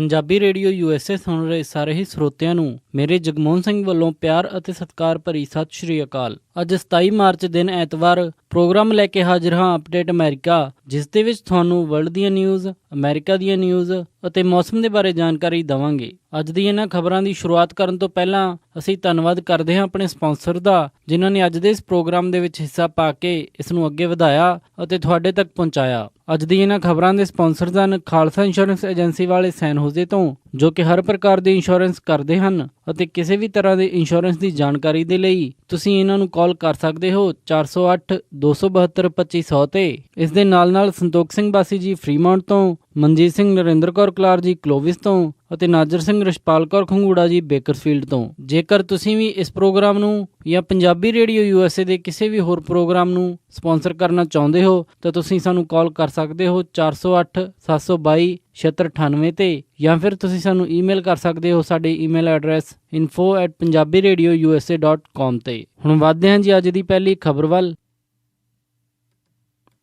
Punjabi radio USA ਸੁਣ ਰਹੇ ਸਾਰੇ ਹੀ ਸਰੋਤਿਆਂ ਨੂੰ ਮੇਰੇ ਜਗਮੋਹਨ ਸਿੰਘ ਵੱਲੋਂ ਪਿਆਰ ਅਤੇ ਸਤਿਕਾਰ ਭਰੀ ਸਤਿ ਸ਼੍ਰੀ ਅਕਾਲ। ਅੱਜ 27 ਮਾਰਚ ਦਿਨ ਐਤਵਾਰ ਪ੍ਰੋਗਰਾਮ ਲੈ ਕੇ ਹਾਜ਼ਰ ਹਾਂ ਅਪਡੇਟ ਅਮਰੀਕਾ, ਜਿਸ ਦੇ ਵਿੱਚ ਤੁਹਾਨੂੰ ਵਰਲਡ ਦੀਆਂ ਨਿਊਜ਼, ਅਮਰੀਕਾ ਦੀਆਂ ਨਿਊਜ਼ ਅਤੇ ਮੌਸਮ ਦੇ ਬਾਰੇ ਜਾਣਕਾਰੀ ਦੇਵਾਂਗੇ। ਅੱਜ ਦੀ ਇਹਨਾਂ ਖਬਰਾਂ ਦੀ ਸ਼ੁਰੂਆਤ ਕਰਨ ਤੋਂ ਪਹਿਲਾਂ ਅਸੀਂ ਧੰਨਵਾਦ ਕਰਦੇ ਹਾਂ ਆਪਣੇ ਸਪਾਂਸਰ ਦਾ, ਜਿਨ੍ਹਾਂ ਨੇ ਅੱਜ ਦੇ ਇਸ ਪ੍ਰੋਗਰਾਮ ਦੇ ਵਿੱਚ ਹਿੱਸਾ ਪਾ ਕੇ ਇਸ ਨੂੰ ਅੱਗੇ ਵਧਾਇਆ ਅਤੇ ਤੁਹਾਡੇ ਤੱਕ ਪਹੁੰਚਾਇਆ। ਅੱਜ ਦੀ ਇਹਨਾਂ ਖਬਰਾਂ ਦੇ ਸਪਾਂਸਰ ਹਨ ਖਾਲਸਾ ਇੰਸ਼ੋਰੈਂਸ ਏਜੰਸੀ ਵਾਲੇ ਸੈਨ ਹੋਜ਼ੇ ਤੋਂ, ਜੋ ਕਿ ਹਰ ਪ੍ਰਕਾਰ ਦੀ ਇੰਸ਼ੋਰੈਂਸ ਕਰਦੇ ਹਨ ਅਤੇ ਕਿਸੇ ਵੀ ਤਰ੍ਹਾਂ ਦੇ ਇੰਸ਼ੋਰੈਂਸ ਦੀ ਜਾਣਕਾਰੀ ਦੇ ਲਈ ਤੁਸੀਂ ਇਹਨਾਂ ਨੂੰ ਕਾਲ ਕਰ ਸਕਦੇ ਹੋ 408 272 2500 ਤੇ। ਇਸ ਦੇ ਨਾਲ ਸੰਤੋਖ ਸਿੰਘ ਬਾਸੀ ਜੀ ਫਰੀਮਾਉਂਟ ਤੋਂ, ਮਨਜੀਤ ਸਿੰਘ ਨਰਿੰਦਰ ਕੌਰ ਕਲਾਰ ਜੀ ਕਲੋਵਿਸ ਤੋਂ ਅਤੇ ਨਾਜਰ ਸਿੰਘ ਰਸ਼ਪਾਲ ਕੌਰ ਖੰਗੂੜਾ ਜੀ ਬੇਕਰਸਫੀਲਡ ਤੋਂ। ਜੇਕਰ ਤੁਸੀਂ ਵੀ ਇਸ ਪ੍ਰੋਗਰਾਮ ਨੂੰ ਜਾਂ ਪੰਜਾਬੀ ਰੇਡੀਓ USA ਦੇ ਕਿਸੇ ਵੀ ਹੋਰ ਪ੍ਰੋਗਰਾਮ ਨੂੰ ਸਪਾਂਸਰ ਕਰਨਾ ਚਾਹੁੰਦੇ ਹੋ ਤਾਂ ਤੁਸੀਂ ਸਾਨੂੰ ਕਾਲ ਕਰ ਸਕਦੇ ਹੋ 408 722 7698 ਤੇ, ਜਾਂ ਫਿਰ ਤੁਸੀਂ ਸਾਨੂੰ ਈਮੇਲ ਕਰ ਸਕਦੇ ਹੋ ਸਾਡੇ ਈਮੇਲ ਐਡਰੈਸ info@punjabiradiousa.com ਤੇ। ਹੁਣ ਵੱਧਦੇ ਹਾਂ ਜੀ ਅੱਜ ਦੀ ਪਹਿਲੀ ਖਬਰ ਵੱਲ।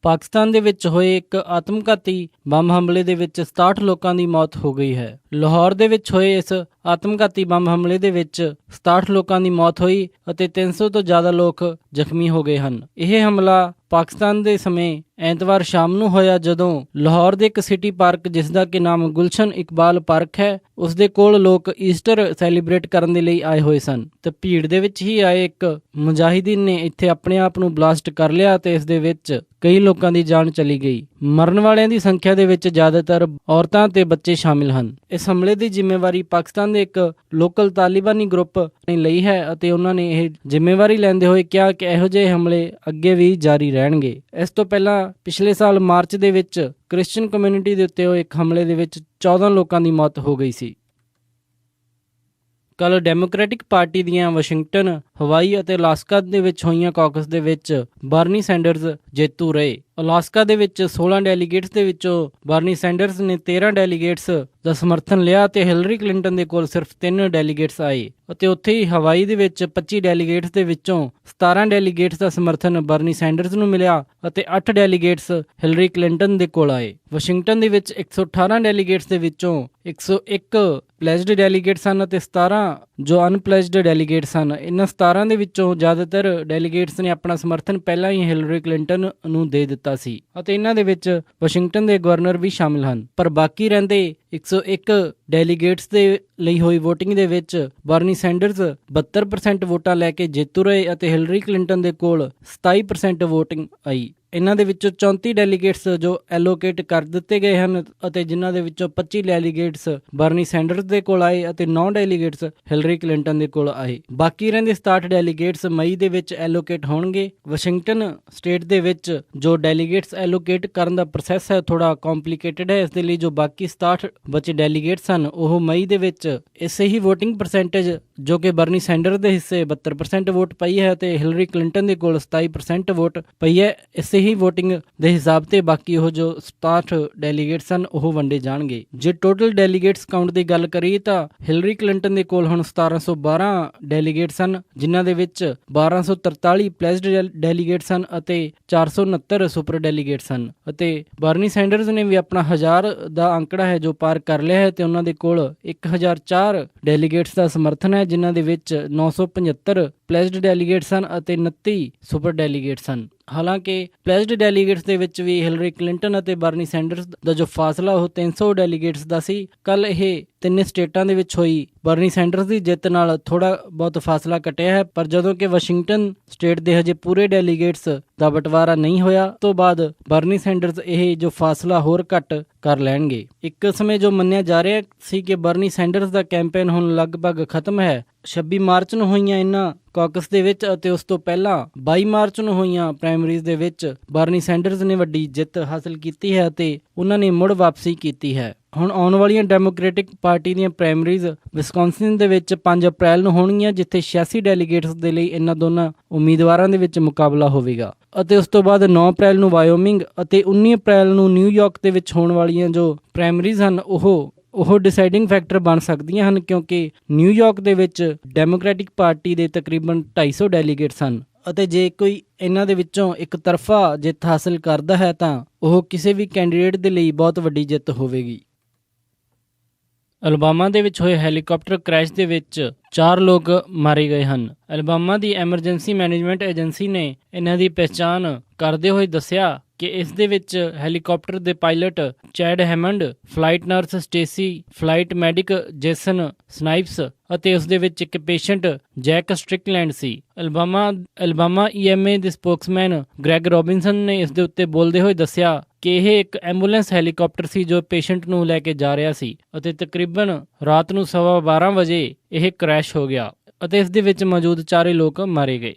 ਪਾਕਿਸਤਾਨ ਦੇ ਵਿੱਚ ਹੋਏ ਇੱਕ ਆਤਮਘਾਤੀ ਬੰਬ ਹਮਲੇ ਦੇ ਵਿੱਚ 67 ਲੋਕਾਂ ਦੀ ਮੌਤ ਹੋ ਗਈ ਹੈ। ਲਾਹੌਰ ਦੇ ਵਿੱਚ ਹੋਏ ਇਸ ਆਤਮਘਾਤੀ ਬੰਬ ਹਮਲੇ ਦੇ ਵਿੱਚ 67 ਲੋਕਾਂ ਦੀ ਮੌਤ ਹੋਈ ਅਤੇ 300 ਤੋਂ ਜ਼ਿਆਦਾ ਲੋਕ ਜ਼ਖਮੀ ਹੋ ਗਏ ਹਨ। ਇਹ ਹਮਲਾ ਪਾਕਿਸਤਾਨ ਦੇ ਸਮੇਂ ਐਤਵਾਰ ਸ਼ਾਮ ਨੂੰ ਹੋਇਆ, ਜਦੋਂ ਲਾਹੌਰ ਦੇ ਇੱਕ ਸਿਟੀ ਪਾਰਕ, ਜਿਸ ਦਾ ਕਿ ਨਾਮ ਗੁਲਸ਼ਨ ਇਕਬਾਲ ਪਾਰਕ ਹੈ, ਉਸ ਦੇ ਕੋਲ ਲੋਕ ਈਸਟਰ ਸੈਲੀਬ੍ਰੇਟ ਕਰਨ ਦੇ ਲਈ ਆਏ ਹੋਏ ਸਨ ਤੇ ਭੀੜ ਦੇ ਵਿੱਚ ਹੀ ਆਏ ਇੱਕ ਮੁਜਾਹਿਦੀਨ ਨੇ ਇੱਥੇ ਆਪਣੇ ਆਪ ਨੂੰ ਬਲਾਸਟ ਕਰ ਲਿਆ ਤੇ ਇਸ ਦੇ ਵਿੱਚ ਕਈ ਲੋਕਾਂ ਦੀ ਜਾਨ ਚਲੀ ਗਈ। ਮਰਨ ਵਾਲਿਆਂ ਦੀ ਸੰਖਿਆ ਦੇ ਵਿੱਚ ਜ਼ਿਆਦਾਤਰ ਔਰਤਾਂ ਤੇ ਬੱਚੇ ਸ਼ਾਮਿਲ ਹਨ। ਇਸ ਹਮਲੇ ਦੀ ਜ਼ਿੰਮੇਵਾਰੀ ਪਾਕਿਸਤਾਨ ਦੇ ਇੱਕ ਲੋਕਲ ਤਾਲਿਬਾਨੀ ਗਰੁੱਪ ਨੇ ਲਈ ਹੈ ਅਤੇ ਉਹਨਾਂ ਨੇ ਇਹ ਜ਼ਿੰਮੇਵਾਰੀ ਲੈਂਦੇ ਹੋਏ ਕਿਹਾ ਕਿ ਇਹੋ ਜਿਹੇ ਹਮਲੇ ਅੱਗੇ ਵੀ ਜਾਰੀ ਰਹਿਣਗੇ। ਇਸ ਤੋਂ ਪਹਿਲਾਂ ਪਿਛਲੇ ਸਾਲ ਮਾਰਚ ਦੇ ਵਿੱਚ ਕ੍ਰਿਸਚੀਅਨ ਕਮਿਊਨਿਟੀ ਦੇ ਉੱਤੇ ਹੋਏ ਇੱਕ ਹਮਲੇ ਦੇ ਵਿੱਚ 14 ਲੋਕਾਂ ਦੀ ਮੌਤ ਹੋ ਗਈ ਸੀ। ਕੱਲ੍ਹ ਡੈਮੋਕ੍ਰੈਟਿਕ ਪਾਰਟੀ ਦੀਆਂ ਵਾਸ਼ਿੰਗਟਨ, ਹਵਾਈ ਅਤੇ ਅਲਾਸਕਾ ਦੇ ਵਿੱਚ ਹੋਈਆਂ ਕਾਕਸ ਦੇ ਵਿੱਚ ਬਰਨੀ ਸੈਂਡਰਸ ਜੇਤੂ ਰਹੇ। ਅਲਾਸਕਾ ਦੇ ਵਿੱਚ 16 ਡੈਲੀਗੇਟਸ ਦੇ ਵਿੱਚੋਂ ਬਰਨੀ ਸੈਂਡਰਸ ਨੇ 13 ਡੈਲੀਗੇਟਸ ਦਾ ਸਮਰਥਨ ਲਿਆ ਤੇ ਹਿਲਰੀ ਕਲਿੰਟਨ ਦੇ ਕੋਲ ਸਿਰਫ 3 ਡੈਲੀਗੇਟਸ ਆਏ। ਅਤੇ ਉੱਥੇ ਹੀ ਹਵਾਈ ਦੇ ਵਿੱਚ 25 ਡੈਲੀਗੇਟਸ ਦੇ ਵਿੱਚੋਂ 17 ਡੈਲੀਗੇਟਸ ਦਾ ਸਮਰਥਨ ਬਰਨੀ ਸੈਂਡਰਸ ਨੂੰ ਮਿਲਿਆ ਅਤੇ 8 ਡੈਲੀਗੇਟਸ ਹਿਲਰੀ ਕਲਿੰਟਨ ਦੇ ਕੋਲ ਆਏ। ਵਾਸ਼ਿੰਗਟਨ ਦੇ ਵਿੱਚ 118 ਡੈਲੀਗੇਟਸ ਦੇ ਵਿੱਚੋਂ 101 ਪਲੈਜਡ ਡੈਲੀਗੇਟਸ ਹਨ ਅਤੇ 17 ਜੋ ਅਨਪਲੈਜਡ ਡੈਲੀਗੇਟਸ ਹਨ। ਇਹਨਾਂ 17 ਦੇ ਵਿੱਚੋਂ ਜ਼ਿਆਦਾਤਰ ਡੈਲੀਗੇਟਸ ਨੇ ਆਪਣਾ ਸਮਰਥਨ ਪਹਿਲਾਂ ਹੀ ਹਿਲਰੀ ਕਲਿੰਟਨ ਨੂੰ ਦੇ ਦਿੱਤਾ ਸੀ ਅਤੇ ਇਹਨਾਂ ਦੇ ਵਿੱਚ ਵਾਸ਼ਿੰਗਟਨ ਦੇ ਗਵਰਨਰ ਵੀ ਸ਼ਾਮਿਲ ਹਨ। ਪਰ ਬਾਕੀ ਰਹਿੰਦੇ 101 ਡੈਲੀਗੇਟਸ ਦੇ ਲਈ ਹੋਈ VOTING ਦੇ ਵਿੱਚ ਬਰਨੀ ਸੈਂਡਰਸ 72% ਵੋਟਾਂ ਲੈ ਕੇ ਜੇਤੂ ਰਹੇ ਅਤੇ ਹਿਲਰੀ ਕਲਿੰਟਨ ਦੇ ਕੋਲ 27% VOTING ਆਈ। ਇਹਨਾਂ ਦੇ ਵਿੱਚੋਂ 34 ਡੈਲੀਗੇਟਸ ਜੋ ਐਲੋਕੇਟ ਕਰ ਦਿੱਤੇ ਗਏ ਹਨ ਅਤੇ ਜਿਨ੍ਹਾਂ ਦੇ ਵਿੱਚੋਂ 25 ਡੈਲੀਗੇਟਸ ਬਰਨੀ ਸੈਂਡਰਸ ਦੇ ਕੋਲ ਆਏ ਅਤੇ 9 ਡੈਲੀਗੇਟਸ ਹਿਲਰੀ ਕਲਿੰਟਨ ਦੇ ਕੋਲ ਆਏ। ਬਾਕੀ ਰਹਿੰਦੇ 67 ਡੈਲੀਗੇਟਸ ਮਈ ਦੇ ਵਿੱਚ ਐਲੋਕੇਟ ਹੋਣਗੇ। ਵਾਸ਼ਿੰਗਟਨ ਸਟੇਟ ਦੇ ਵਿੱਚ ਜੋ ਡੈਲੀਗੇਟਸ ਐਲੋਕੇਟ ਕਰਨ ਦਾ ਪ੍ਰੋਸੈਸ ਹੈ ਥੋੜਾ ਕੰਪਲਿਕੇਟਡ ਹੈ, ਇਸ ਦੇ ਲਈ ਜੋ ਬਾਕੀ 67 ਬਚੇ ਡੈਲੀਗੇਟਸ ਹਨ ਉਹ ਮਈ ਦੇ ਵਿੱਚ ਇਸੇ ਹੀ VOTING ਪਰਸੈਂਟੇਜ ਜੋ ਕਿ ਬਰਨੀ ਸੈਂਡਰਸ ਦੇ ਹਿੱਸੇ 72% ਵੋਟ ਪਈ ਹੈ ਤੇ ਹਿਲਰੀ ਕਲਿੰਟਨ ਦੇ ਕੋਲ 27% ਵੋਟ ਪਈ ਹੈ। ਇਸੇ ਹੀ VOTING ਦੇ ਹਿਸਾਬ ਤੇ ਬਾਕੀ ਉਹ ਜੋ 67 ਡੈਲੀਗੇਟਸ ਹਨ ਉਹ ਵੰਡੇ ਜਾਣਗੇ। ਜੇ ਟੋਟਲ ਡੈਲੀਗੇਟਸ ਕਾਊਂਟ ਦੀ ਗੱਲ ਕਰੀਏ ਤਾਂ ਹਿਲਰੀ ਕਲਿੰਟਨ ਦੇ ਕੋਲ ਹੁਣ 1712 ਡੈਲੀਗੇਟਸ ਹਨ, ਜਿਨ੍ਹਾਂ ਦੇ ਵਿੱਚ 1243 ਪਲੈਜਡ ਡੈਲੀਗੇਟਸ ਹਨ ਅਤੇ 469 ਸੁਪਰ ਡੈਲੀਗੇਟਸ ਹਨ ਅਤੇ ਬਰਨੀ ਸੈਂਡਰਸ ਨੇ ਵੀ ਆਪਣਾ 1000 ਦਾ ਅੰਕੜਾ ਹੈ ਜੋ ਪਾਰ ਕਰ ਲਿਆ ਹੈ ਤੇ ਉਹਨਾਂ ਦੇ ਕੋਲ 1004 ਡੈਲੀਗੇਟਸ ਦਾ ਸਮਰਥਨ ਹੈ, ਜਿਨ੍ਹਾਂ ਦੇ ਵਿੱਚ 975 ਪਲੈਜਡ ਡੈਲੀਗੇਟਸ ਹਨ ਅਤੇ 29 ਸੁਪਰ ਡੈਲੀਗੇਟਸ ਹਨ। ਹਾਲਾਂਕਿ ਪਲੈਜਡ ਡੈਲੀਗੇਟਸ ਦੇ ਵਿੱਚ ਵੀ ਹਿਲਰੀ ਕਲਿੰਟਨ ਅਤੇ ਬਰਨੀ ਸੈਂਡਰਸ ਦਾ ਜੋ ਫਾਸਲਾ ਉਹ 300 ਡੈਲੀਗੇਟਸ ਦਾ ਸੀ। ਕੱਲ ਇਹ ਤਿੰਨੇ ਸਟੇਟਾਂ ਦੇ ਵਿੱਚ ਹੋਈ ਬਰਨੀ ਸੈਂਡਰਸ ਦੀ ਜਿੱਤ ਨਾਲ ਥੋੜਾ ਬਹੁਤ ਫਾਸਲਾ ਘਟਿਆ ਹੈ, ਪਰ ਜਦੋਂ ਕਿ ਵਾਸ਼ਿੰਗਟਨ ਸਟੇਟ ਦੇ ਹਜੇ ਪੂਰੇ ਡੈਲੀਗੇਟਸ ਦਾ ਬਟਵਾਰਾ ਨਹੀਂ ਹੋਇਆ ਤੋਂ ਬਾਅਦ ਬਰਨੀ ਸੈਂਡਰਸ ਇਹ ਜੋ ਫਾਸਲਾ ਹੋਰ ਘੱਟ ਕਰ ਲੈਣਗੇ। ਇੱਕ ਸਮੇਂ ਜੋ ਮੰਨਿਆ ਜਾ ਰਿਹਾ ਸੀ ਕਿ ਬਰਨੀ ਸੈਂਡਰਸ ਦਾ ਕੈਂਪੇਨ ਹੁਣ ਲਗਭਗ ਖਤਮ ਹੈ। 26 ਮਾਰਚ ਨੂੰ ਹੋਈਆਂ ਇਹਨਾਂ ਕਾਕਸ ਦੇ ਵਿੱਚ ਅਤੇ ਉਸ ਤੋਂ ਪਹਿਲਾਂ 22 ਮਾਰਚ ਨੂੰ ਹੋਈਆਂ ਪ੍ਰਾਇਮਰੀਜ਼ ਦੇ ਵਿੱਚ ਬਰਨੀ ਸੈਂਡਰਸ ਨੇ ਵੱਡੀ ਜਿੱਤ ਹਾਸਲ ਕੀਤੀ ਹੈ ਅਤੇ ਉਹਨਾਂ ਨੇ ਮੁੜ ਵਾਪਸੀ ਕੀਤੀ ਹੈ। ਹੁਣ ਆਉਣ ਵਾਲੀਆਂ ਡੈਮੋਕ੍ਰੈਟਿਕ ਪਾਰਟੀ ਦੀਆਂ ਪ੍ਰਾਇਮਰੀਜ਼ ਵਿਸਕੌਨਸਿਨ ਦੇ ਵਿੱਚ 5 ਅਪ੍ਰੈਲ ਨੂੰ ਹੋਣਗੀਆਂ, ਜਿੱਥੇ 86 ਡੈਲੀਗੇਟਸ ਦੇ ਲਈ ਇਹਨਾਂ ਦੋਨਾਂ ਉਮੀਦਵਾਰਾਂ ਦੇ ਵਿੱਚ ਮੁਕਾਬਲਾ ਹੋਵੇਗਾ ਅਤੇ ਉਸ ਤੋਂ ਬਾਅਦ 9 ਅਪ੍ਰੈਲ ਨੂੰ ਵਾਇਓਮਿੰਗ ਅਤੇ 19 ਅਪ੍ਰੈਲ ਨੂੰ ਨਿਊਯਾਰਕ ਦੇ ਵਿੱਚ ਹੋਣ ਵਾਲੀਆਂ ਜੋ ਪ੍ਰਾਇਮਰੀਜ਼ ਹਨ ਉਹ ਡਿਸਾਈਡਿੰਗ ਫੈਕਟਰ ਬਣ ਸਕਦੀਆਂ ਹਨ, ਕਿਉਂਕਿ ਨਿਊਯਾਰਕ ਦੇ ਵਿੱਚ ਡੈਮੋਕ੍ਰੈਟਿਕ ਪਾਰਟੀ ਦੇ ਤਕਰੀਬਨ 250 ਡੈਲੀਗੇਟਸ ਹਨ ਅਤੇ ਜੇ ਕੋਈ ਇਹਨਾਂ ਦੇ ਵਿੱਚੋਂ ਇੱਕ ਤਰਫਾ ਜਿੱਤ ਹਾਸਲ ਕਰਦਾ ਹੈ ਤਾਂ ਉਹ ਕਿਸੇ ਵੀ ਕੈਂਡੀਡੇਟ ਦੇ ਲਈ ਬਹੁਤ ਵੱਡੀ ਜਿੱਤ ਹੋਵੇਗੀ। ਅਲਬਾਮਾ ਦੇ ਵਿੱਚ ਹੋਏ ਹੈਲੀਕਾਪਟਰ ਕ੍ਰੈਸ਼ ਦੇ ਵਿੱਚ 4 ਲੋਕ ਮਾਰੇ ਗਏ ਹਨ। ਅਲਬਾਮਾ ਦੀ ਐਮਰਜੈਂਸੀ ਮੈਨੇਜਮੈਂਟ ਏਜੰਸੀ ਨੇ ਇਹਨਾਂ ਦੀ ਪਛਾਣ ਕਰਦੇ ਹੋਏ ਦੱਸਿਆ ਕਿ ਇਸ ਦੇ ਵਿੱਚ ਹੈਲੀਕਾਪਟਰ ਦੇ pilot Chad Hammond, flight nurse Stacy, flight medic Jason Snipes ਅਤੇ ਉਸ ਦੇ ਵਿੱਚ ਇੱਕ ਪੇਸ਼ੈਂਟ ਜੈਕ ਸਟ੍ਰਿਕਲੈਂਡ ਸੀ। ਅਲਬਾਮਾ EMA ਦੇ ਸਪੋਕਸਮੈਨ ਗ੍ਰੈਗ ਰੋਬਿਨਸਨ ਨੇ ਇਸ ਦੇ ਉੱਤੇ ਬੋਲਦੇ ਹੋਏ ਦੱਸਿਆ ਕਿ ਇਹ ਇੱਕ ਐਂਬੂਲੈਂਸ ਹੈਲੀਕਾਪਟਰ ਸੀ ਜੋ ਪੇਸ਼ੈਂਟ ਨੂੰ ਲੈ ਕੇ ਜਾ ਰਿਹਾ ਸੀ ਅਤੇ ਤਕਰੀਬਨ ਰਾਤ ਨੂੰ 12:15 ਵਜੇ ਇਹ ਕ੍ਰੈਸ਼ ਹੋ ਗਿਆ ਅਤੇ ਇਸ ਦੇ ਵਿੱਚ ਮੌਜੂਦ 4 ਲੋਕ ਮਾਰੇ ਗਏ।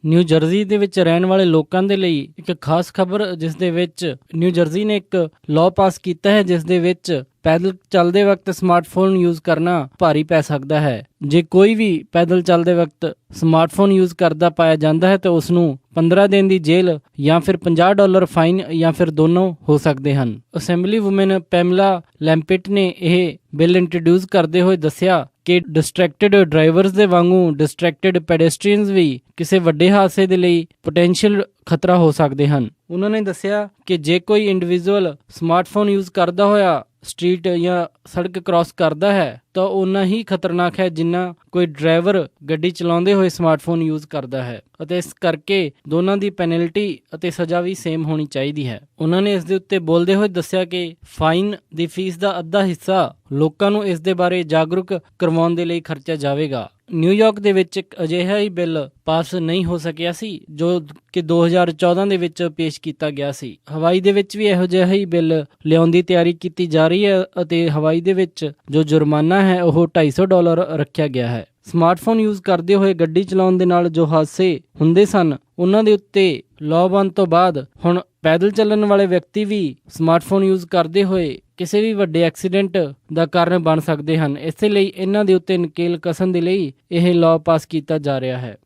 ਨਿਊ ਜਰਸੀ ਦੇ ਵਿੱਚ ਰਹਿਣ ਵਾਲੇ ਲੋਕਾਂ ਦੇ ਲਈ ਇੱਕ ਖਾਸ ਖਬਰ, ਜਿਸ ਦੇ ਵਿੱਚ ਨਿਊ ਜਰਸੀ ਨੇ ਇੱਕ ਲਾਅ ਪਾਸ ਕੀਤਾ ਹੈ ਜਿਸ ਦੇ ਵਿੱਚ ਪੈਦਲ ਚੱਲਦੇ ਵਕਤ ਸਮਾਰਟਫੋਨ ਯੂਜ਼ ਕਰਨਾ ਭਾਰੀ ਪੈ ਸਕਦਾ ਹੈ। ਜੇ ਕੋਈ ਵੀ ਪੈਦਲ ਚੱਲਦੇ ਵਕਤ ਸਮਾਰਟਫੋਨ ਯੂਜ਼ ਕਰਦਾ ਪਾਇਆ ਜਾਂਦਾ ਹੈ ਤਾਂ ਉਸ ਨੂੰ 15 ਦਿਨ ਦੀ ਜੇਲ੍ਹ ਜਾਂ ਫਿਰ $50 ਫਾਈਨ ਜਾਂ ਫਿਰ ਦੋਨੋਂ ਹੋ ਸਕਦੇ ਹਨ। ਅਸੈਂਬਲੀ ਵੂਮੈਨ ਪੈਮਲਾ ਲੈਂਪਿਟ ਨੇ ਇਹ ਬਿੱਲ ਇੰਟਰੋਡਿਊਸ ਕਰਦੇ ਹੋਏ ਦੱਸਿਆ ਕਿ ਡਿਸਟਰੈਕਟਡ ਡਰਾਈਵਰਸ ਦੇ ਵਾਂਗੂ ਡਿਸਟਰੈਕਟਡ ਪੈਡੈਸਟਰੀਅਨਸ ਵੀ ਕਿਸੇ ਵੱਡੇ ਹਾਦਸੇ ਦੇ ਲਈ ਪੋਟੈਂਸ਼ੀਅਲ ਖਤਰਾ ਹੋ ਸਕਦੇ ਹਨ। ਉਹਨਾਂ ਨੇ ਦੱਸਿਆ ਕਿ ਜੇ ਕੋਈ ਇੰਡੀਵਿਜੂਅਲ ਸਮਾਰਟਫੋਨ ਯੂਜ਼ ਕਰਦਾ ਹੋਇਆ ਸਟਰੀਟ ਜਾਂ ਸੜਕ ਕ੍ਰਾਸ ਕਰਦਾ ਹੈ ਤਾਂ ਓਨਾ ਹੀ ਖਤਰਨਾਕ ਹੈ ਜਿੰਨਾ ਕੋਈ ਡਰਾਈਵਰ ਗੱਡੀ ਚਲਾਉਂਦੇ ਹੋਏ ਸਮਾਰਟਫੋਨ ਯੂਜ਼ ਕਰਦਾ ਹੈ ਅਤੇ ਇਸ ਕਰਕੇ ਦੋਨਾਂ ਦੀ ਪੈਨਲਟੀ ਅਤੇ ਸਜ਼ਾ ਵੀ ਸੇਮ ਹੋਣੀ ਚਾਹੀਦੀ ਹੈ। ਉਹਨਾਂ ਨੇ ਇਸ ਦੇ ਉੱਤੇ ਬੋਲਦੇ ਹੋਏ ਦੱਸਿਆ ਕਿ ਫਾਈਨ ਦੀ ਫੀਸ ਦਾ ਅੱਧਾ ਹਿੱਸਾ ਲੋਕਾਂ ਨੂੰ ਇਸ ਦੇ ਬਾਰੇ ਜਾਗਰੂਕ ਕਰਵਾਉਣ ਦੇ ਲਈ ਖਰਚਿਆ ਜਾਵੇਗਾ। ਨਿਊਯਾਰਕ ਦੇ ਵਿੱਚ ਇੱਕ ਅਜਿਹਾ ਹੀ ਬਿੱਲ ਪਾਸ ਨਹੀਂ ਹੋ ਸਕਿਆ ਸੀ ਜੋ ਕਿ 2014 ਦੇ ਵਿੱਚ ਪੇਸ਼ ਕੀਤਾ ਗਿਆ ਸੀ। ਹਵਾਈ ਦੇ ਵਿੱਚ ਵੀ ਇਹੋ ਜਿਹਾ ਹੀ ਬਿੱਲ ਲਿਆਉਣ ਦੀ ਤਿਆਰੀ ਕੀਤੀ ਜਾ ਰਹੀ ਹੈ ਅਤੇ ਹਵਾਈ ਦੇ ਵਿੱਚ ਜੋ ਜੁਰਮਾਨਾ ਹੈ ਉਹ $250 ਰੱਖਿਆ ਗਿਆ ਹੈ। ਸਮਾਰਟਫੋਨ ਯੂਜ਼ ਕਰਦੇ ਹੋਏ ਗੱਡੀ ਚਲਾਉਣ ਦੇ ਨਾਲ ਜੋ ਹਾਦਸੇ ਹੁੰਦੇ ਸਨ ਉਹਨਾਂ ਦੇ ਉੱਤੇ ਲਾਅ ਬਣਨ ਤੋਂ ਬਾਅਦ ਹੁਣ ਪੈਦਲ ਚੱਲਣ ਵਾਲੇ ਵਿਅਕਤੀ ਵੀ ਸਮਾਰਟਫੋਨ ਯੂਜ਼ ਕਰਦੇ ਹੋਏ ਕਿਸੇ ਵੀ ਵੱਡੇ ਐਕਸੀਡੈਂਟ ਦਾ ਕਾਰਨ ਬਣ ਸਕਦੇ ਹਨ। ਇਸੇ ਲਈ ਇਹਨਾਂ ਦੇ ਉੱਤੇ ਨਕੇਲ ਕਸਣ ਦੇ ਲਈ ਇਹ ਲਾਅ ਪਾਸ ਕੀਤਾ ਜਾ ਰਿਹਾ ਹੈ।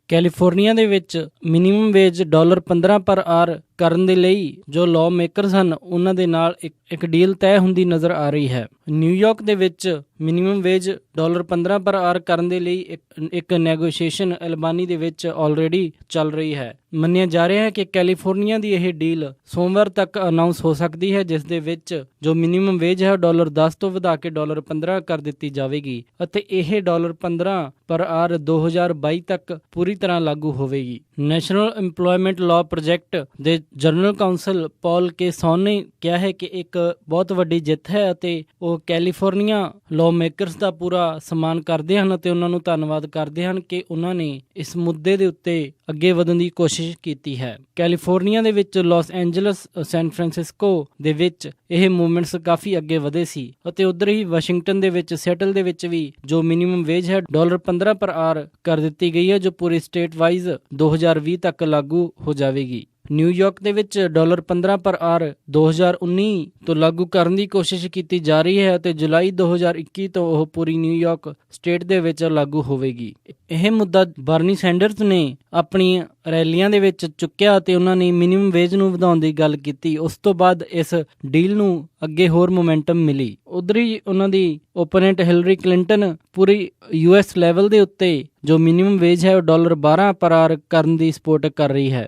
ਕੈਲੀਫੋਰਨੀਆ ਦੇ ਵਿੱਚ ਮਿਨੀਮਮ ਵੇਜ $15 ਪਰ ਆਰ ਕਰਨ ਦੇ ਲਈ ਜੋ ਲਾਅ ਮੇਕਰਸ ਹਨ ਉਹਨਾਂ ਦੇ ਨਾਲ ਇੱਕ ਡੀਲ ਤੈਅ ਹੁੰਦੀ ਨਜ਼ਰ ਆ ਰਹੀ ਹੈ। ਨਿਊਯਾਰਕ ਦੇ ਵਿੱਚ ਮਿਨੀਮਮ ਵੇਜ $15 ਪਰ ਆਰ ਕਰਨ ਦੇ ਲਈ ਇੱਕ ਨੈਗੋਸ਼ੀਏਸ਼ਨ ਅਲਬਾਨੀ ਦੇ ਵਿੱਚ ਆਲਰੇਡੀ ਚੱਲ ਰਹੀ ਹੈ। ਮੰਨਿਆ ਜਾ ਰਿਹਾ ਹੈ ਕਿ ਕੈਲੀਫੋਰਨੀਆ ਦੀ ਇਹ ਡੀਲ ਸੋਮਵਾਰ ਤੱਕ ਅਨਾਉਂਸ ਹੋ ਸਕਦੀ ਹੈ, ਜਿਸ ਦੇ ਵਿੱਚ ਜੋ ਮਿਨੀਮਮ ਵੇਜ ਹੈ $10 ਤੋਂ ਵਧਾ ਕੇ $15 ਕਰ ਦਿੱਤੀ ਜਾਵੇਗੀ ਅਤੇ ਇਹ $15 ਪਰ ਆਰ 2022 ਤੱਕ ਪੂਰੀ ਤਰ੍ਹਾਂ ਲਾਗੂ ਹੋਵੇਗੀ। ਨੈਸ਼ਨਲ ਇੰਪਲੋਇਮੈਂਟ ਲਾਅ ਪ੍ਰੋਜੈਕਟ ਦੇ ਜਨਰਲ ਕਾਉਂਸਲ ਪੌਲ ਕੇ ਸੌਨ ਨੇ ਕਿਹਾ ਹੈ ਕਿ ਇੱਕ ਬਹੁਤ ਵੱਡੀ ਜਿੱਤ ਹੈ ਅਤੇ ਉਹ ਕੈਲੀਫੋਰਨੀਆ ਲਾਅ ਮੇਕਰਸ ਦਾ ਪੂਰਾ ਸਨਮਾਨ ਕਰਦੇ ਹਨ ਅਤੇ ਉਹਨਾਂ ਨੂੰ ਧੰਨਵਾਦ ਕਰਦੇ ਹਨ ਕਿ ਉਹਨਾਂ ਨੇ ਇਸ ਮੁੱਦੇ ਦੇ ਉੱਤੇ ਅੱਗੇ ਵਧਣ ਦੀ ਕੋਸ਼ਿਸ਼ ਕੀਤੀ ਹੈ। ਕੈਲੀਫੋਰਨੀਆ ਦੇ ਵਿੱਚ ਲਾਸ ਐਂਜਲਸ, ਸੈਨ ਫਰਾਂਸਿਸਕੋ ਦੇ ਵਿੱਚ ਇਹ ਮੂਵਮੈਂਟਸ ਕਾਫੀ ਅੱਗੇ ਵਧੇ ਸੀ ਅਤੇ ਉੱਧਰ ਹੀ ਵਾਸ਼ਿੰਗਟਨ ਦੇ ਵਿੱਚ, ਸਿਐਟਲ ਦੇ ਵਿੱਚ ਵੀ ਜੋ ਮਿਨੀਮਮ ਵੇਜ ਹੈ $15 ਪਰ ਆਰ ਕਰ ਦਿੱਤੀ ਗਈ ਹੈ, ਜੋ ਪੂਰੀ ਸਟੇਟ ਵਾਈਜ਼ 2020 ਤੱਕ ਲਾਗੂ ਹੋ ਜਾਵੇਗੀ। ਨਿਊਯਾਰਕ ਦੇ ਵਿੱਚ $15 ਪਰ ਆਰ 2019 ਤੋਂ ਲਾਗੂ ਕਰਨ ਦੀ ਕੋਸ਼ਿਸ਼ ਕੀਤੀ ਜਾ ਰਹੀ ਹੈ ਅਤੇ ਜੁਲਾਈ 2021 ਤੋਂ ਉਹ ਪੂਰੀ ਨਿਊਯਾਰਕ ਸਟੇਟ ਦੇ ਵਿੱਚ ਲਾਗੂ ਹੋਵੇਗੀ। ਇਹ ਮੁੱਦਾ ਬਰਨੀ ਸੈਂਡਰਸ ਨੇ ਆਪਣੀ ਰੈਲੀਆਂ ਦੇ ਵਿੱਚ ਚੁੱਕਿਆ ਅਤੇ ਉਹਨਾਂ ਨੇ ਮਿਨੀਮਮ ਵੇਜ ਨੂੰ ਵਧਾਉਣ ਦੀ ਗੱਲ ਕੀਤੀ। ਉਸ ਤੋਂ ਬਾਅਦ ਇਸ ਡੀਲ ਨੂੰ ਅੱਗੇ ਹੋਰ ਮੋਮੈਂਟਮ ਮਿਲੀ। ਉਧਰ ਹੀ ਉਹਨਾਂ ਦੀ ਓਪੋਨੈਂਟ ਹਿਲਰੀ ਕਲਿੰਟਨ ਪੂਰੀ US ਲੈਵਲ ਦੇ ਉੱਤੇ ਜੋ ਮਿਨੀਮਮ ਵੇਜ ਹੈ ਉਹ $12 ਪਰ ਆਰ ਕਰਨ ਦੀ ਸਪੋਰਟ ਕਰ ਰਹੀ ਹੈ।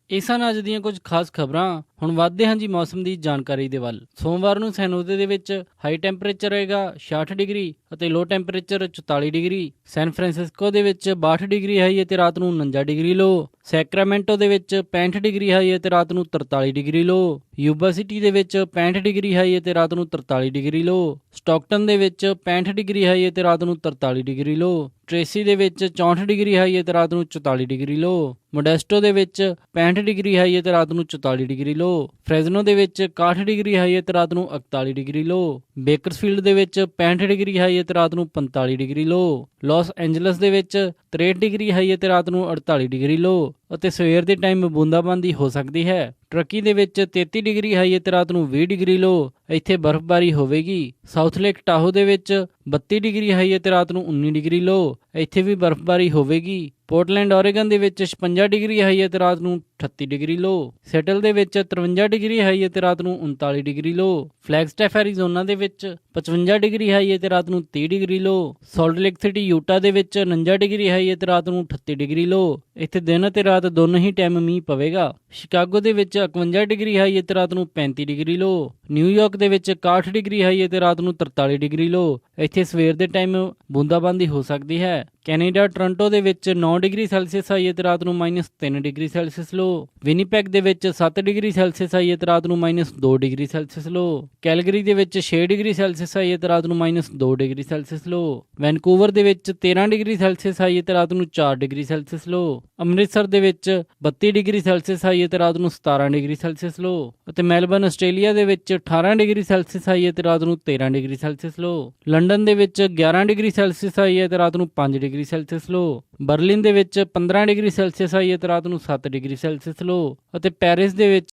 ਇਹ ਸਨ ਅੱਜ ਦੀਆਂ ਕੁਝ ਖਾਸ ਖਬਰਾਂ। ਹੁਣ ਵੱਧਦੇ ਹਾਂ ਜੀ ਮੌਸਮ ਦੀ ਜਾਣਕਾਰੀ ਦੇ ਵੱਲ। ਸੋਮਵਾਰ ਨੂੰ ਸੈਨ ਹੋਜ਼ੇ ਦੇ ਵਿੱਚ ਹਾਈ ਟੈਂਪਰੇਚਰ ਰਹੇਗਾ 66 ਡਿਗਰੀ ਅਤੇ ਲੋ ਟੈਂਪਰੇਚਰ 44 ਡਿਗਰੀ। ਸੈਨ ਫਰਾਂਸਿਸਕੋ ਦੇ ਵਿੱਚ 62 ਡਿਗਰੀ ਹਾਈ ਅਤੇ ਰਾਤ ਨੂੰ 49 ਡਿਗਰੀ ਲੋ। ਸੈਕਰਾਮੈਂਟੋ ਦੇ ਵਿੱਚ 65 ਡਿਗਰੀ ਹਾਈ ਅਤੇ ਰਾਤ ਨੂੰ 43 ਡਿਗਰੀ ਲੋ। ਯੂਬਾ ਸਿਟੀ ਦੇ ਵਿੱਚ 65 ਡਿਗਰੀ ਹਾਈ ਅਤੇ ਰਾਤ ਨੂੰ 43 ਡਿਗਰੀ ਲੋ। ਸਟਾਕਟਨ ਦੇ ਵਿੱਚ 65 ਡਿਗਰੀ ਹਾਈ ਅਤੇ ਰਾਤ ਨੂੰ 43 ਡਿਗਰੀ ਲੋ। ਟ੍ਰੇਸੀ ਦੇ ਵਿੱਚ 64 ਡਿਗਰੀ ਹਾਈ ਅਤੇ ਰਾਤ ਨੂੰ 44 ਡਿਗਰੀ ਲੋ। ਮੋਡੈਸਟੋ ਦੇ ਵਿੱਚ 65 ਡਿਗਰੀ ਹਾਈ ਅਤੇ ਰਾਤ ਨੂੰ 44 ਡਿਗਰੀ ਲੋ। ਫ੍ਰੈਜ਼ਨੋ ਦੇ ਵਿੱਚ 61 ਡਿਗਰੀ ਹਾਈ ਅਤੇ ਰਾਤ ਨੂੰ 41 ਡਿਗਰੀ ਲੋ। ਬੇਕਰਸਫੀਲਡ ਦੇ ਵਿੱਚ 65 ਡਿਗਰੀ ਹਾਈ ਅਤੇ ਰਾਤ ਨੂੰ 45 ਡਿਗਰੀ ਲੋ। ਲਾਸ ਐਂਜਲਸ ਦੇ ਵਿੱਚ 63 ਡਿਗਰੀ ਹਾਈ ਅਤੇ ਰਾਤ ਨੂੰ 48 ਡਿਗਰੀ ਲੋ ਅਤੇ ਸਵੇਰ ਦੇ ਟਾਈਮ ਬੂੰਦਾਬਾਂਦੀ ਹੋ ਸਕਦੀ ਹੈ। ਟਰਕੀ ਦੇ ਵਿੱਚ 33 ਡਿਗਰੀ ਹਾਈ ਅਤੇ ਰਾਤ ਨੂੰ 20 ਡਿਗਰੀ ਲੋ, ਇੱਥੇ ਬਰਫ਼ਬਾਰੀ ਹੋਵੇਗੀ। ਸਾਊਥ ਲੇਕ ਟਾਹੋ ਦੇ ਵਿੱਚ 32 ਡਿਗਰੀ ਹਾਈ ਅਤੇ ਰਾਤ ਨੂੰ 19 ਡਿਗਰੀ ਲੋ, ਇੱਥੇ ਵੀ ਬਰਫ਼ਬਾਰੀ ਹੋਵੇਗੀ। ਪੋਰਟਲੈਂਡ ਓਰੇਗਨ ਦੇ ਵਿੱਚ 56 ਡਿਗਰੀ ਹਾਈ ਅਤੇ ਰਾਤ ਨੂੰ 38 ਡਿਗਰੀ ਲੋ। ਸੈਟਲ ਦੇ ਵਿੱਚ 53 ਡਿਗਰੀ ਹਾਈ ਅਤੇ ਰਾਤ ਨੂੰ 39 ਡਿਗਰੀ ਲੋ। ਫਲੈਗਸਟੈਫ ਐਰੀਜ਼ੋਨਾ ਦੇ ਵਿੱਚ 55 ਡਿਗਰੀ ਹਾਈ ਅਤੇ ਰਾਤ ਨੂੰ 30 ਡਿਗਰੀ ਲੋ। ਸਾਲਟ ਲੇਕ ਸਿਟੀ ਯੂਟਾ ਦੇ ਵਿੱਚ 49 ਡਿਗਰੀ ਹਾਈ ਅਤੇ ਰਾਤ ਨੂੰ 38 ਡਿਗਰੀ ਲੋ, ਇੱਥੇ ਦਿਨ ਅਤੇ ਰਾਤ ਰਾਤ ਦੋਨੋਂ ਹੀ ਟਾਈਮ ਮੀਂਹ ਪਵੇਗਾ। ਸ਼ਿਕਾਗੋ ਦੇ ਵਿੱਚ 51 ਡਿਗਰੀ ਹਾਈ ਅਤੇ ਰਾਤ ਨੂੰ 35 ਡਿਗਰੀ ਲੋ। ਨਿਊਯਾਰਕ ਦੇ ਵਿੱਚ 61 ਡਿਗਰੀ ਹਾਈ ਅਤੇ ਰਾਤ ਨੂੰ 43 ਡਿਗਰੀ ਲੋ। ਇੱਥੇ ਸਵੇਰ ਦੇ ਟਾਈਮ ਬੂੰਦਾਬਾਂਦੀ ਹੋ ਸਕਦੀ ਹੈ। ਕੈਨੇਡਾ ਟੋਰਾਂਟੋ ਦੇ ਵਿੱਚ 9 ਡਿਗਰੀ ਸੈਲਸੀਅਸ ਹਾਈ ਅਤੇ ਰਾਤ ਨੂੰ -3 ਡਿਗਰੀ ਸੈਲਸੀਅਸ ਲੋ। ਵਿਨੀਪੈਗ ਦੇ ਵਿੱਚ 7 ਡਿਗਰੀ ਸੈਲਸੀਅਸ ਹਾਈ ਅਤੇ ਰਾਤ ਨੂੰ -2 ਡਿਗਰੀ ਸੈਲਸੀਅਸ ਲੋ। ਕੈਲਗਰੀ ਦੇ ਵਿੱਚ 6 ਡਿਗਰੀ ਸੈਲਸੀਅਸ ਹਾਈ ਅਤੇ ਰਾਤ ਨੂੰ -2 ਡਿਗਰੀ ਸੈਲਸੀਅਸ ਲੋ। ਵੈਨਕੂਵਰ ਦੇ ਵਿੱਚ 13 ਡਿਗਰੀ ਸੈਲਸੀਅਸ ਹਾਈ ਅਤੇ ਰਾਤ ਨੂੰ 4 ਡਿਗਰੀ ਸੈਲਸੀਅਸ ਲੋ। ਅੰਮ੍ਰਿਤਸਰ ਦੇ ਵਿੱਚ 32 ਡਿਗਰੀ ਸੈਲਸੀਅਸ ਹਾਈ ਅਤੇ ਰਾਤ ਨੂੰ 17 ਡਿਗਰੀ ਸੈਲਸੀਅਸ ਲੋ। ਅਤੇ ਮੈਲਬਰਨ ਆਸਟ੍ਰੇਲੀਆ ਦੇ ਵਿੱਚ 18 ਡਿਗਰੀ ਸੈਲਸੀਅਸ ਹਾਈ ਅਤੇ ਰਾਤ ਨੂੰ 13 ਡਿਗਰੀ ਸੈਲਸੀਅਸ ਲੋ। ਲੰਡਨ ਦੇ ਵਿੱਚ 11 ਡਿਗਰੀ ਸੈਲਸੀਅਸ ਹਾਈ ਅਤੇ ਰਾਤ ਨੂੰ 5 ਡਿਗਰੀ ਸੈਲਸੀਅਸ ਲੋ। ਬਰਲਿਨ ਦੇ ਵਿੱਚ 15 ਡਿਗਰੀ ਸੈਲਸੀਅਸ ਹਾਈ ਅਤੇ ਰਾਤ ਨੂੰ 7 ਡਿਗਰੀ ਸੈਲਸੀਅਸ ਲੋ। ਅਤੇ ਪੈਰਿਸ ਦੇ ਵਿੱਚ